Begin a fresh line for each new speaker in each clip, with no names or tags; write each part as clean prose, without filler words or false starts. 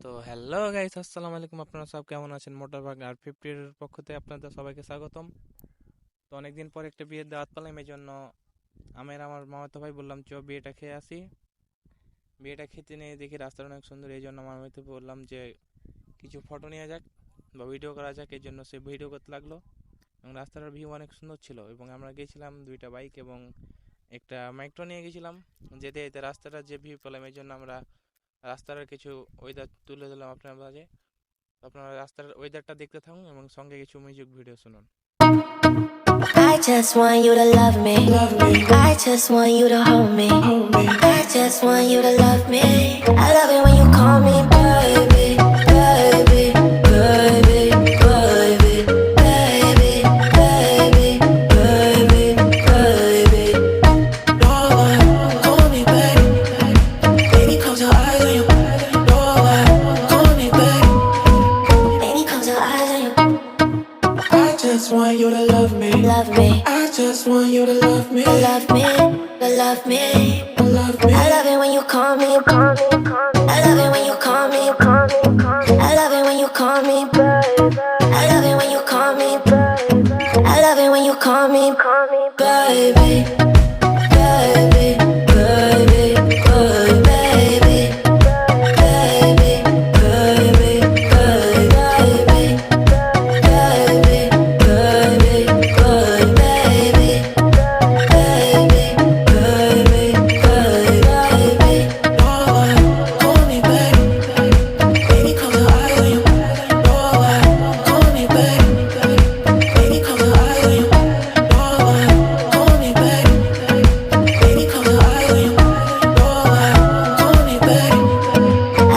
তো hello guys, আসসালামু আলাইকুম। আপনারা সব কেমন আছেন? মোটরবাগ আর 50 এর পক্ষ থেকে আপনাদের সবাইকে স্বাগতম। তো অনেকদিন পর একটা বিয়ের দাওয়াত পেলাম, এই জন্য আমার মামাতো ভাই বললাম চ বিয়েটা খেয়ে আসি। বিয়েটা খেতে নিয়ে দেখি রাস্তাটা অনেক সুন্দর, এই জন্য আমার মামাতো বললাম যে কিছু ফটো নেওয়া যাক বা ভিডিও করা যাক। এই জন্য সে ভিডিও করতে লাগলো এবং রাস্তাটার ভিউ অনেক সুন্দর ছিল। এবং আমরা গেছিলাম দুইটা বাইক এবং একটা মাইক্রো নিয়ে গেছিলাম। যেতে যেতে রাস্তাটা যে ভিউ পেলাম, এই জন্য আমরা রাস্তার কিছু ওয়েদার তুলে দিলাম আপনার মাঝে। আপনারা রাস্তার ওয়েদারটা দেখতে থাকুন এবং সঙ্গে কিছু মিউজিক ভিডিও শুনুন।
I just want you to love me. I just want you to hold me. I just want you to love me. I love it when you call me baby, baby, baby, baby, baby, baby, baby, baby. No one call me baby. Baby, close your eyes when you. No one call me baby. Baby, close your eyes when you. I just want you to love me. Love me. I just want you to love me. Love me. Love me. Love me. I love it when you call me. I love it when you call me. I love it when you call me. I love it when you call me. I love it when you call me. Baby. Baby. Baby. Baby. Baby. Baby. Baby. Baby, baby, baby, baby, baby. No one call me baby. Baby, close your eyes when you. No one call me baby. Baby, close your eyes when you. No one call me baby. Baby, close your eyes when you. No one call me baby.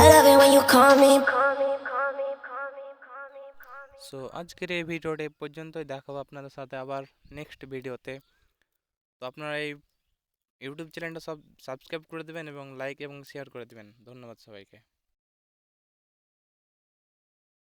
I love it when you call me.
So আজকের এই ভিডিওটা এই পর্যন্তই। দেখাবো আপনাদের সাথে আবার next ভিডিওতে। তো আপনারা এই ইউটিউব চ্যানেলটা সাবস্ক্রাইব করে দেবেন এবং লাইক এবং শেয়ার করে দেবেন। ধন্যবাদ সবাইকে।